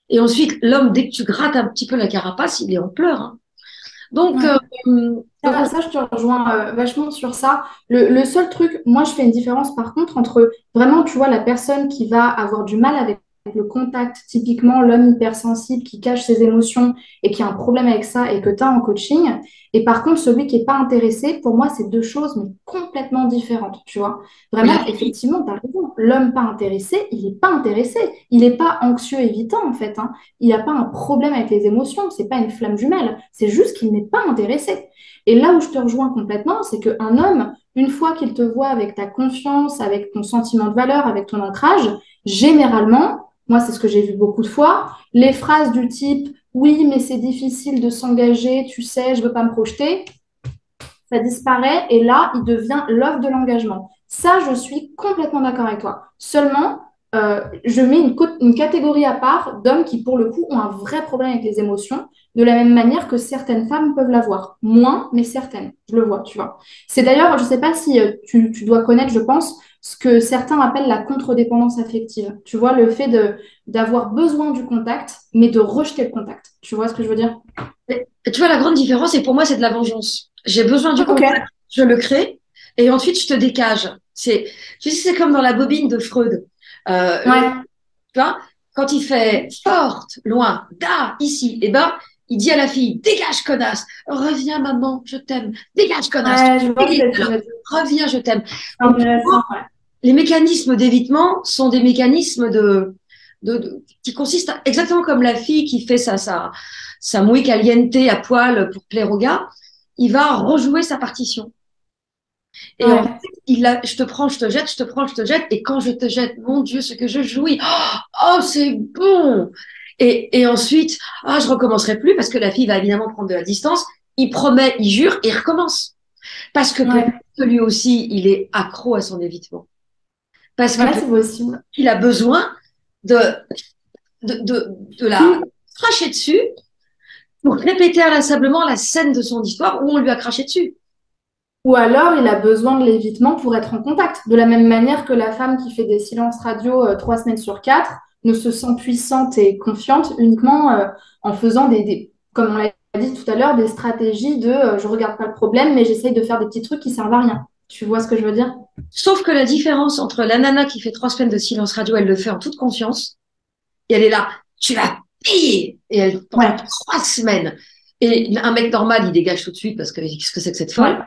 Et ensuite, l'homme, dès que tu grattes un petit peu la carapace, il est en pleurs, hein. Donc, Ouais. Ça, je te rejoins vachement sur ça. Le seul truc, moi, je fais une différence par contre entre vraiment, tu vois, la personne qui va avoir du mal avec le contact, typiquement l'homme hypersensible qui cache ses émotions et qui a un problème avec ça et que tu as en coaching. Et par contre, celui qui n'est pas intéressé, pour moi, c'est deux choses, mais complètement différentes, tu vois. bien, Vraiment, effectivement, tu as raison. L'homme pas intéressé, il n'est pas intéressé. Il n'est pas anxieux évitant, en fait, hein. Il n'a pas un problème avec les émotions. C'est pas une flamme jumelle. C'est juste qu'il n'est pas intéressé. Et là où je te rejoins complètement, c'est qu'un homme, une fois qu'il te voit avec ta confiance, avec ton sentiment de valeur, avec ton ancrage, généralement, moi c'est ce que j'ai vu beaucoup de fois, les phrases du type oui, mais c'est difficile de s'engager, tu sais, je ne veux pas me projeter, ça disparaît et là, il devient l'offre de l'engagement. Ça, je suis complètement d'accord avec toi. Seulement, je mets une catégorie à part d'hommes qui, pour le coup, ont un vrai problème avec les émotions, de la même manière que certaines femmes peuvent l'avoir. Moins, mais certaines. Je le vois, tu vois. C'est d'ailleurs, je ne sais pas si tu dois connaître, je pense, ce que certains appellent la contre-dépendance affective. Tu vois, le fait d'avoir besoin du contact, mais de rejeter le contact. Tu vois ce que je veux dire? tu vois, la grande différence, et pour moi, c'est de la vengeance. J'ai besoin du Ok. contact, je le crée, et ensuite, je te décage. Tu sais, c'est comme dans la bobine de Freud. Ouais. Tu vois, quand il fait forte, loin, da, ici, eh ben, il dit à la fille, dégage, connasse, reviens, maman, je t'aime, dégage, connasse, Ouais, je vois ce que tu alors, veux dire. reviens, je t'aime. C'est Donc, pour moi, intéressant, ouais. les mécanismes d'évitement sont des mécanismes qui consistent exactement comme la fille qui fait sa muy caliente à poil pour plaire au gars, il va rejouer sa partition. Et en fait, Ouais. je te prends, je te jette, je te prends, je te jette. Et quand je te jette, mon Dieu, ce que je jouis. Oh, c'est bon. Et ensuite, ah, je recommencerai plus parce que la fille va évidemment prendre de la distance. Il promet, il jure et il recommence. Parce que peut-être Ouais. que lui aussi, il est accro à son évitement. Parce que Ouais, peut-être c'est possible. qu'il a besoin de, de la Oui. cracher dessus pour répéter inlassablement la scène de son histoire où on lui a craché dessus. Ou alors, il a besoin de l'évitement pour être en contact. De la même manière que la femme qui fait des silences radio 3 semaines sur 4 ne se sent puissante et confiante uniquement en faisant comme on l'a dit tout à l'heure, des stratégies de je regarde pas le problème, mais j'essaye de faire des petits trucs qui servent à rien. Tu vois ce que je veux dire? Sauf que la différence entre la nana qui fait 3 semaines de silence radio, elle le fait en toute conscience, et elle est là, tu vas payer, et elle pendant Ouais, 3 semaines. Et un mec normal, il dégage tout de suite parce que qu'est-ce que c'est que cette ouais. folle?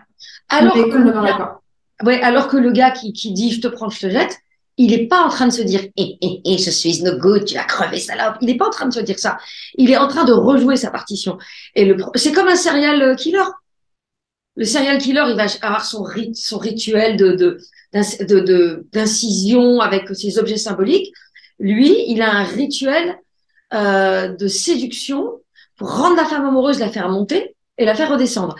On Alors est que le complètement gars, d'accord. ouais, alors que le gars qui dit je te prends, je te jette, il n'est pas en train de se dire je suis no good, tu vas crever salope. Il n'est pas en train de se dire ça. Il est en train de rejouer sa partition. C'est comme un serial killer. Le serial killer, il va avoir son rituel d'incision avec ses objets symboliques. Lui, il a un rituel de séduction pour rendre la femme amoureuse, la faire monter et la faire redescendre.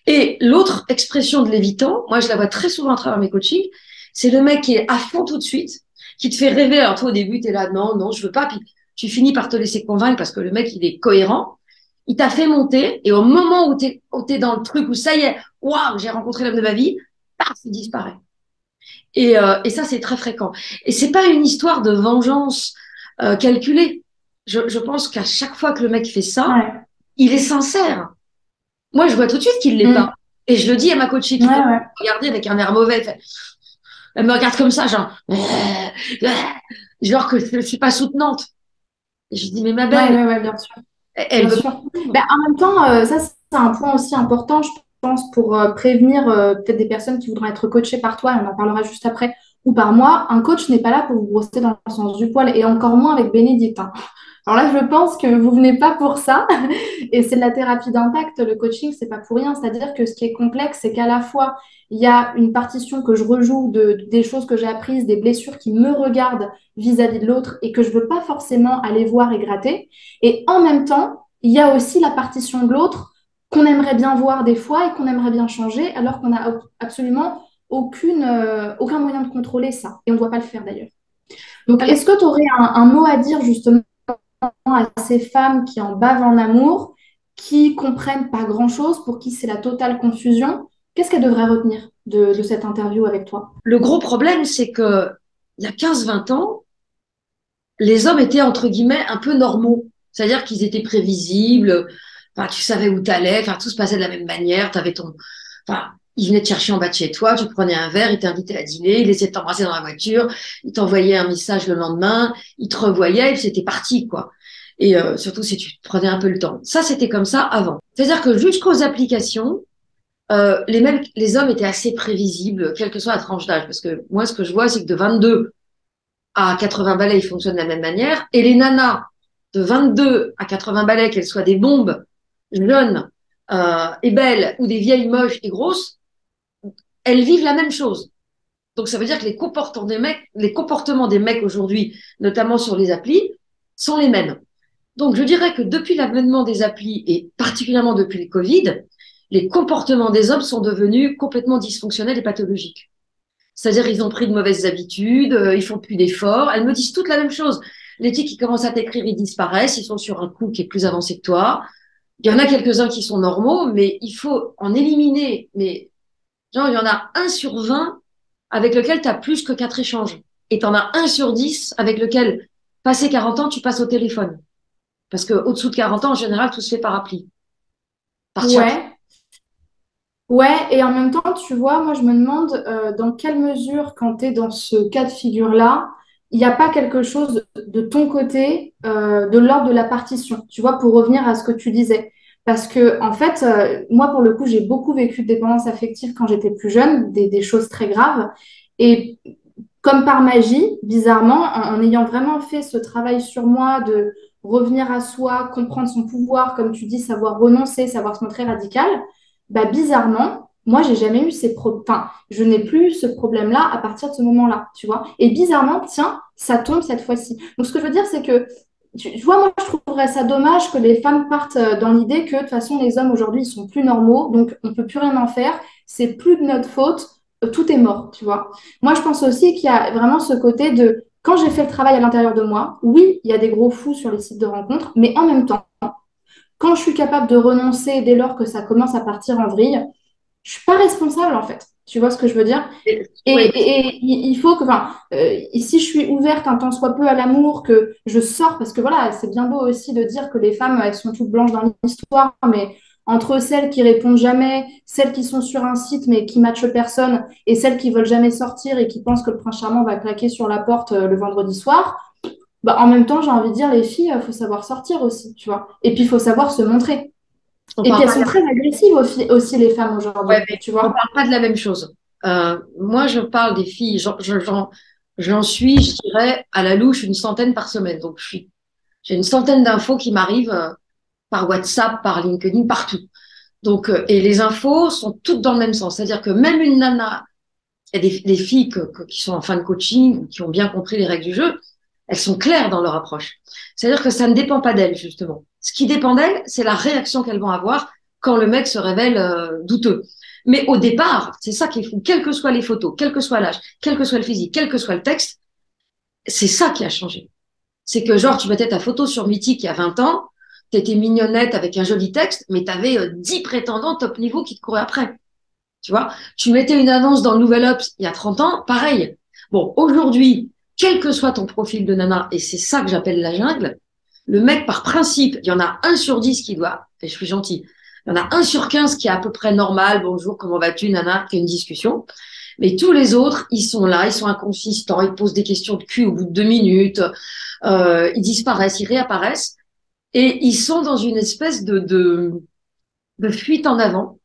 Et l'autre expression de l'évitant, moi je la vois très souvent à travers mes coachings, c'est le mec qui est à fond tout de suite, qui te fait rêver. Alors toi au début, tu es là, non, non, je veux pas. Puis tu finis par te laisser convaincre parce que le mec, il est cohérent. Il t'a fait monter et au moment où t'es dans le truc, où ça y est, waouh, j'ai rencontré l'homme de ma vie, paf, il disparaît. Et ça, c'est très fréquent. Et c'est pas une histoire de vengeance calculée. Je pense qu'à chaque fois que le mec fait ça, Ouais. il est sincère. Moi, je vois tout de suite qu'il l'est pas. Mm. Et je le dis à ma coachée Ouais, qui commence ouais. à me regarder avec un air mauvais. Elle me regarde comme ça, genre que je suis pas soutenante. Et je dis, mais ma Ouais, belle, ouais, ouais, bien sûr. elle Bien veut sûr. Ben, en même temps, ça, c'est un point aussi important, je pense, pour prévenir peut-être des personnes qui voudraient être coachées par toi, et on en parlera juste après, ou par moi. Un coach n'est pas là pour vous brosser dans le sens du poil, et encore moins avec Bénédicte, hein. Alors là, je pense que vous venez pas pour ça. Et c'est de la thérapie d'impact. Le coaching, c'est pas pour rien. C'est-à-dire que ce qui est complexe, c'est qu'à la fois, il y a une partition que je rejoue des choses que j'ai apprises, des blessures qui me regardent vis-à-vis de l'autre et que je veux pas forcément aller voir et gratter. Et en même temps, il y a aussi la partition de l'autre qu'on aimerait bien voir des fois et qu'on aimerait bien changer, alors qu'on n'a absolument aucun moyen de contrôler ça. Et on ne doit pas le faire d'ailleurs. Donc, Alors, est-ce que tu aurais un mot à dire justement à ces femmes qui en bavent en amour, qui comprennent pas grand-chose, pour qui c'est la totale confusion? Qu'est-ce qu'elles devraient retenir de cette interview avec toi? le gros problème, c'est que il y a 15-20 ans, les hommes étaient entre guillemets un peu normaux. C'est-à-dire qu'ils étaient prévisibles, enfin, tu savais où t'allais, enfin, tout se passait de la même manière, t'avais ton, enfin, ils venaient te chercher en bas de chez toi, tu prenais un verre, ils t'invitaient à dîner, ils essayaient de t'embrasser dans la voiture, ils t'envoyaient un message le lendemain, ils te revoyaient, et c'était parti, quoi. Et surtout si tu prenais un peu le temps. Ça, c'était comme ça avant. C'est-à-dire que jusqu'aux applications, les hommes étaient assez prévisibles, quelle que soit la tranche d'âge. Parce que moi, ce que je vois, c'est que de 22 à 80 balais, ils fonctionnent de la même manière. Et les nanas de 22 à 80 balais, qu'elles soient des bombes, jeunes et belles, ou des vieilles moches et grosses, elles vivent la même chose. Donc ça veut dire que les comportements des mecs aujourd'hui, notamment sur les applis, sont les mêmes. Donc je dirais que depuis l'avènement des applis et particulièrement depuis le Covid, les comportements des hommes sont devenus complètement dysfonctionnels et pathologiques. C'est-à-dire ils ont pris de mauvaises habitudes, ils font plus d'efforts. Elles me disent toutes la même chose. Les types qui commencent à t'écrire, ils disparaissent, ils sont sur un coup qui est plus avancé que toi. Il y en a quelques-uns qui sont normaux, mais il faut en éliminer. Mais genre, il y en a 1 sur 20 avec lequel tu as plus que 4 échanges. Et tu en as 1 sur 10 avec lequel, passé 40 ans, tu passes au téléphone. Parce que au-dessous de 40 ans, en général, tout se fait par appli, par chat. Ouais, ouais, et en même temps, tu vois, moi je me demande dans quelle mesure, quand tu es dans ce cas de figure-là, il n'y a pas quelque chose de ton côté, de l'ordre de la partition, tu vois, pour revenir à ce que tu disais. Parce que, en fait, moi pour le coup, j'ai beaucoup vécu de dépendance affective quand j'étais plus jeune, des choses très graves. Et comme par magie, bizarrement, en ayant vraiment fait ce travail sur moi de revenir à soi, comprendre son pouvoir, comme tu dis, savoir renoncer, savoir se montrer radical, bah bizarrement, moi, j'ai jamais eu enfin, je n'ai plus ce problème-là à partir de ce moment-là, tu vois. Et bizarrement, tiens, ça tombe cette fois-ci. Donc, ce que je veux dire, c'est que, tu vois, moi, je trouverais ça dommage que les femmes partent dans l'idée que, de toute façon, les hommes aujourd'hui, ils sont plus normaux, donc on peut plus rien en faire, c'est plus de notre faute, tout est mort, tu vois. Moi, je pense aussi qu'il y a vraiment ce côté de, quand j'ai fait le travail à l'intérieur de moi, oui, il y a des gros fous sur les sites de rencontres, mais en même temps, quand je suis capable de renoncer dès lors que ça commence à partir en vrille, je suis pas responsable en fait. Tu vois ce que je veux dire? Oui, Et il faut que, enfin, si je suis ouverte un tant soit peu à l'amour, que je sors, parce que voilà, c'est bien beau aussi de dire que les femmes, elles sont toutes blanches dans l'histoire, mais entre celles qui répondent jamais, celles qui sont sur un site mais qui matchent personne, et celles qui veulent jamais sortir et qui pensent que le prince charmant va claquer sur la porte le vendredi soir, bah, en même temps, j'ai envie de dire, les filles, il faut savoir sortir aussi, tu vois. Et puis, il faut savoir se montrer. on Et puis, parle elles pas, sont très agressives aussi, les femmes ouais, aujourd'hui, mais tu on vois. parle pas de la même chose. Moi, je parle des filles. J'en suis, je dirais, à la louche une centaine par semaine. Donc, j'ai une centaine d'infos qui m'arrivent par WhatsApp, par LinkedIn, partout. Donc, et les infos sont toutes dans le même sens. C'est-à-dire que même une nana, et des filles qui sont en fin de coaching, qui ont bien compris les règles du jeu, elles sont claires dans leur approche. C'est-à-dire que ça ne dépend pas d'elles, justement. Ce qui dépend d'elles, c'est la réaction qu'elles vont avoir quand le mec se révèle douteux. Mais au départ, c'est ça qui est fou. Quelles que soient les photos, quel que soit l'âge, quel que soit le physique, quel que soit le texte, c'est ça qui a changé. C'est que genre, tu mettais ta photo sur Mythique il y a 20 ans, t'étais mignonnette avec un joli texte, mais t'avais 10 prétendants top niveau qui te couraient après. Tu vois, tu mettais une annonce dans le Nouvel Obs il y a 30 ans, pareil. Bon, aujourd'hui, quel que soit ton profil de nana, et c'est ça que j'appelle la jungle, le mec, par principe, il y en a 1 sur 10 qui doit, et je suis gentille, il y en a 1 sur 15 qui est à peu près normal, bonjour, comment vas-tu, nana, qui a une discussion. Mais tous les autres, ils sont là, ils sont inconsistants, ils posent des questions de cul au bout de 2 minutes, ils disparaissent, ils réapparaissent, et ils sont dans une espèce de fuite en avant.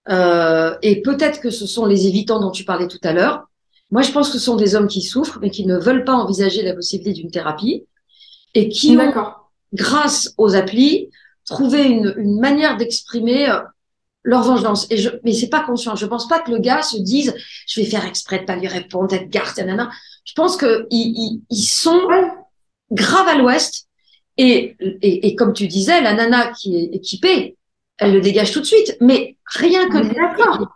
Et peut-être que ce sont les évitants dont tu parlais tout à l'heure. Moi, je pense que ce sont des hommes qui souffrent, mais qui ne veulent pas envisager la possibilité d'une thérapie. et qui ont, D'accord. grâce aux applis, trouvé une manière d'exprimer leur vengeance. Mais c'est pas conscient. Je pense pas que le gars se dise, je vais faire exprès de pas lui répondre, d'être garce, nanana. Je pense que ils sont Ouais, grave à l'ouest. Et comme tu disais, la nana qui est équipée, elle le dégage tout de suite. Mais on est d'accord.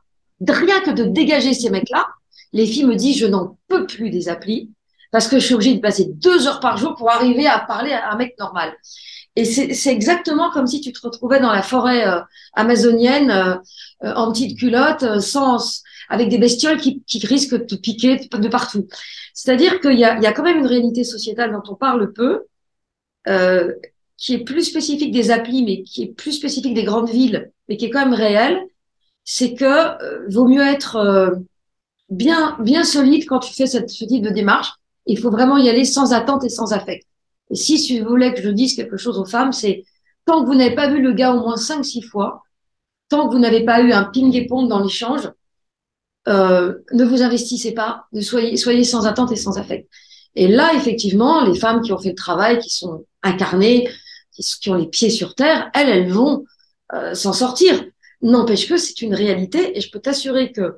rien que de dégager ces mecs-là, les filles me disent, je n'en peux plus des applis parce que je suis obligée de passer 2 heures par jour pour arriver à parler à un mec normal. Et c'est exactement comme si tu te retrouvais dans la forêt amazonienne en petite culotte, avec des bestioles qui risquent de te piquer de partout. C'est-à-dire qu'il y a quand même une réalité sociétale dont on parle peu, euh, qui est plus spécifique des applis, mais qui est plus spécifique des grandes villes, mais qui est quand même réelle. C'est que vaut mieux être bien solide quand tu fais ce type de démarche. Il faut vraiment y aller sans attente et sans affect. Et si vous voulez que je dise quelque chose aux femmes, c'est tant que vous n'avez pas vu le gars au moins 5, 6 fois, tant que vous n'avez pas eu un ping-pong dans l'échange, ne vous investissez pas, soyez sans attente et sans affect. Et là, effectivement, les femmes qui ont fait le travail, qui sont incarnées, qui ont les pieds sur terre, elles vont s'en sortir. N'empêche que c'est une réalité et je peux t'assurer que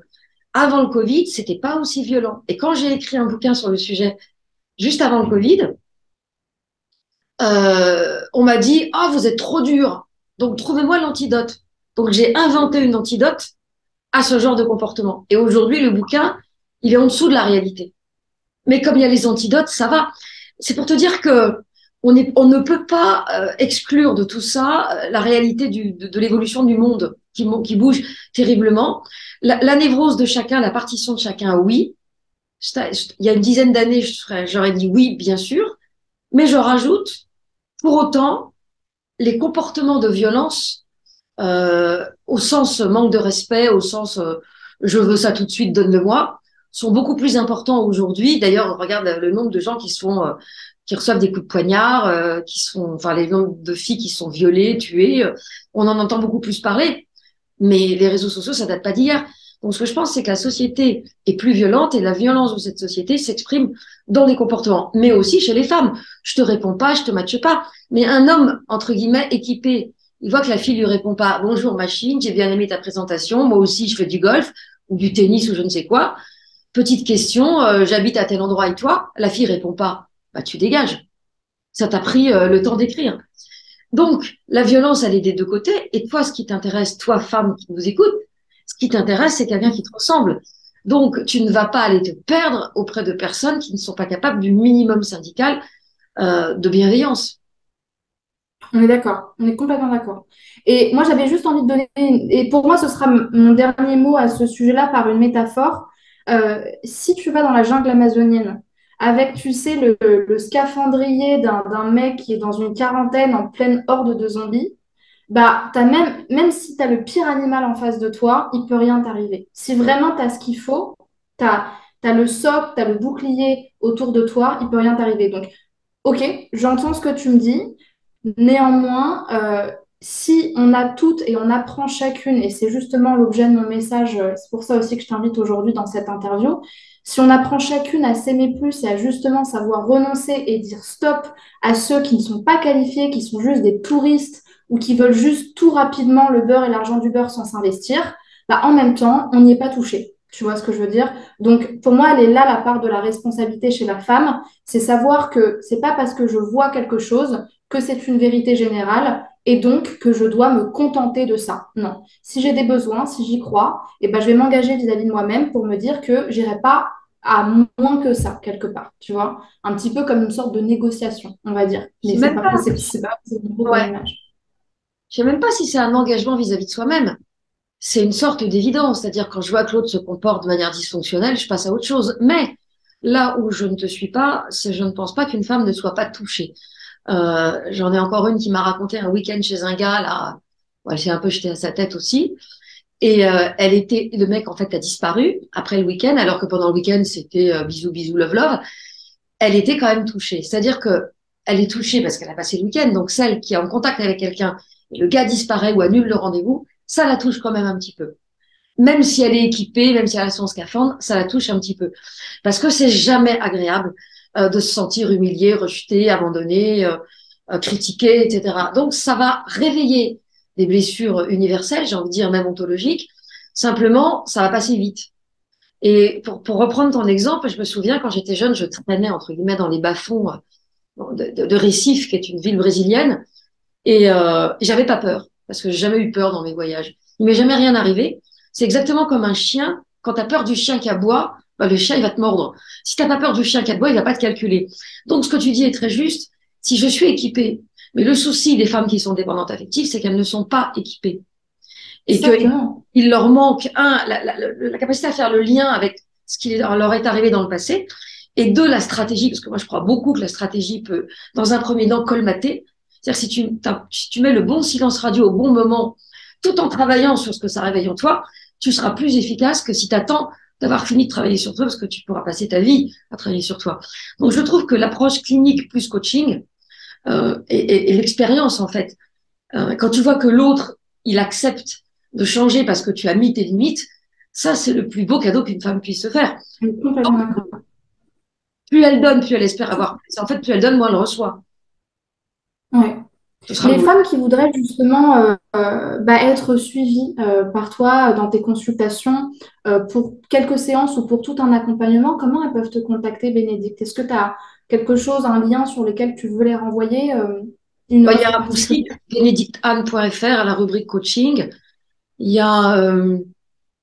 avant le Covid, c'était pas aussi violent. Et quand j'ai écrit un bouquin sur le sujet juste avant le Covid, on m'a dit ah vous êtes trop dur, donc trouvez-moi l'antidote. Donc j'ai inventé une antidote à ce genre de comportement. Et aujourd'hui, le bouquin, il est en dessous de la réalité. Mais comme il y a les antidotes, ça va. C'est pour te dire que on ne peut pas exclure de tout ça la réalité de l'évolution du monde qui bouge terriblement. La névrose de chacun, la partition de chacun, oui. Il y a une dizaine d'années, j'aurais dit oui, bien sûr. Mais je rajoute, pour autant, les comportements de violence, au sens manque de respect, au sens je veux ça tout de suite, donne-le-moi, sont beaucoup plus importants aujourd'hui. D'ailleurs, on regarde le nombre de gens qui reçoivent des coups de poignard, enfin, les nombres de filles qui sont violées, tuées, on en entend beaucoup plus parler. Mais les réseaux sociaux, ça date pas d'hier. Donc, ce que je pense, c'est que la société est plus violente et la violence de cette société s'exprime dans les comportements, mais aussi chez les femmes. Je te réponds pas, je te matche pas. Mais un homme, entre guillemets, équipé, il voit que la fille lui répond pas, bonjour machine, j'ai bien aimé ta présentation, moi aussi je fais du golf ou du tennis ou je ne sais quoi. Petite question, j'habite à tel endroit et toi? La fille répond pas, bah tu dégages. Ça t'a pris le temps d'écrire. Donc, la violence, elle est des deux côtés. Et toi, ce qui t'intéresse, toi, femme qui nous écoute, ce qui t'intéresse, c'est quelqu'un qui te ressemble. Donc, tu ne vas pas aller te perdre auprès de personnes qui ne sont pas capables du minimum syndical de bienveillance. On est d'accord, on est complètement d'accord. Et moi, j'avais juste envie de donner, et pour moi, ce sera mon dernier mot à ce sujet-là par une métaphore. Si tu vas dans la jungle amazonienne avec, tu sais, le scaphandrier d'un mec qui est dans une quarantaine en pleine horde de zombies, bah, même si tu as le pire animal en face de toi, il peut rien t'arriver. Si vraiment tu as ce qu'il faut, tu as, le socle, tu as le bouclier autour de toi, il peut rien t'arriver. Donc, ok, j'entends ce que tu me dis. Néanmoins, si on a toutes et on apprend chacune, et c'est justement l'objet de mon message, c'est pour ça aussi que je t'invite aujourd'hui dans cette interview, si on apprend chacune à s'aimer plus et à justement savoir renoncer et dire stop à ceux qui ne sont pas qualifiés, qui sont juste des touristes ou qui veulent juste tout rapidement le beurre et l'argent du beurre sans s'investir, bah, en même temps, on n'y est pas touché. Tu vois ce que je veux dire? Donc, pour moi, elle est là la part de la responsabilité chez la femme, c'est savoir que c'est pas parce que je vois quelque chose que c'est une vérité générale et donc que je dois me contenter de ça. Non. Si j'ai des besoins, si j'y crois, eh ben, je vais m'engager vis-à-vis de moi-même pour me dire que j'irai pas à moins que ça, quelque part, tu vois. Un petit peu comme une sorte de négociation, on va dire. Mais C'est même pas, c'est pas c'est beau comme ouais. image. Je sais même pas si c'est un engagement vis-à-vis de soi-même. C'est une sorte d'évidence. C'est-à-dire, quand je vois que l'autre se comporte de manière dysfonctionnelle, je passe à autre chose. Mais là où je ne te suis pas, c'est je ne pense pas qu'une femme ne soit pas touchée. J'en ai encore une qui m'a raconté un week-end chez un gars, là. Ouais, j'ai un peu jeté à sa tête aussi. Et le mec, en fait, a disparu après le week-end, alors que pendant le week-end, c'était bisous, bisous, love, love. Elle était quand même touchée. C'est-à-dire que elle est touchée parce qu'elle a passé le week-end. Donc, celle qui est en contact avec quelqu'un et le gars disparaît ou annule le rendez-vous, ça la touche quand même un petit peu. Même si elle est équipée, même si elle a son scaphandre, ça la touche un petit peu. Parce que c'est jamais agréable. de se sentir humilié, rejeté, abandonné, critiqué, etc. Donc, ça va réveiller des blessures universelles, j'ai envie de dire même ontologiques. Simplement, ça va passer vite. Et pour reprendre ton exemple, je me souviens quand j'étais jeune, je traînais entre guillemets dans les bas-fonds de Recife, qui est une ville brésilienne, et j'avais pas peur parce que j'ai jamais eu peur dans mes voyages. Il m'est jamais rien arrivé. C'est exactement comme un chien. Quand tu as peur du chien qui aboie, bah, le chien il va te mordre. Si t'as pas peur du chien qui aboie, il va pas te calculer. Donc ce que tu dis est très juste. Si je suis équipée, mais le souci des femmes qui sont dépendantes affectives, c'est qu'elles ne sont pas équipées et Exactement. qu'il leur manque, la capacité à faire le lien avec ce qui leur est arrivé dans le passé, et deux, la stratégie, parce que moi je crois beaucoup que la stratégie peut, dans un premier temps, colmater. C'est-à-dire si tu mets le bon silence radio au bon moment, tout en travaillant sur ce que ça réveille en toi, tu seras plus efficace que si tu attends d'avoir fini de travailler sur toi, parce que tu pourras passer ta vie à travailler sur toi. Donc je trouve que l'approche clinique plus coaching et l'expérience, en fait, quand tu vois que l'autre, il accepte de changer parce que tu as mis tes limites, ça, c'est le plus beau cadeau qu'une femme puisse se faire. Je suis complètement d'accord. Plus elle donne, plus elle espère avoir plus. En fait, plus elle donne, moins elle reçoit. Ouais. Ce sera Les beau. femmes qui voudraient justement être suivies par toi dans tes consultations pour quelques séances ou pour tout un accompagnement, comment elles peuvent te contacter, Bénédicte? Est-ce que tu as quelque chose, un lien sur lequel tu veux les renvoyer, une Bah, il y offre a mon site particulière? benedictanne.fr à la rubrique coaching. Il y a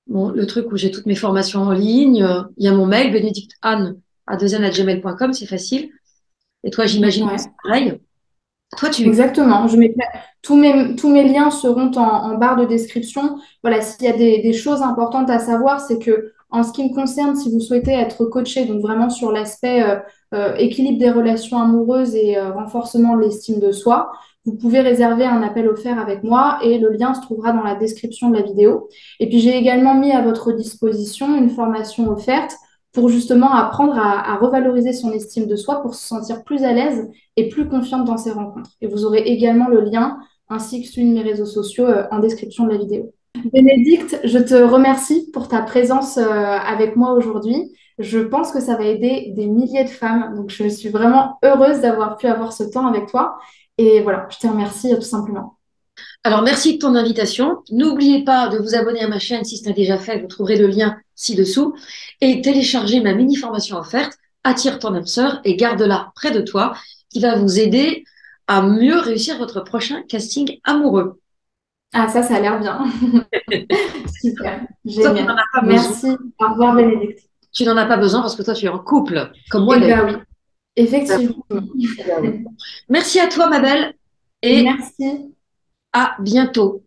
bon, le truc où j'ai toutes mes formations en ligne. Il y a mon mail, benedictanne@gmail.com, c'est facile. Et toi, j'imagine que Ouais. c'est pareil. Toi, tu... Exactement. Tous mes liens seront en barre de description. Voilà, s'il y a des choses importantes à savoir, c'est que en ce qui me concerne, si vous souhaitez être coaché, donc vraiment sur l'aspect équilibre des relations amoureuses et renforcement de l'estime de soi, vous pouvez réserver un appel offert avec moi et le lien se trouvera dans la description de la vidéo. Et puis j'ai également mis à votre disposition une formation offerte pour justement apprendre à revaloriser son estime de soi pour se sentir plus à l'aise et plus confiante dans ses rencontres. Et vous aurez également le lien ainsi que celui de mes réseaux sociaux en description de la vidéo. Bénédicte, je te remercie pour ta présence avec moi aujourd'hui. Je pense que ça va aider des milliers de femmes. Donc, je suis vraiment heureuse d'avoir pu avoir ce temps avec toi. Et voilà, je te remercie tout simplement. Alors, merci de ton invitation. N'oubliez pas de vous abonner à ma chaîne si ce n'est déjà fait. Vous trouverez le lien ci-dessous. Et téléchargez ma mini-formation offerte, Attire ton âme sœur et garde-la près de toi, qui va vous aider à mieux réussir votre prochain casting amoureux. Ah, ça a l'air bien. Super, Toi, tu n'en génial. as pas besoin. Merci. Au revoir, Bénédicte. Tu n'en as pas besoin parce que toi, tu es en couple, comme moi Eh d'ailleurs. bien oui, effectivement. Merci à toi, ma belle, et Merci. à bientôt.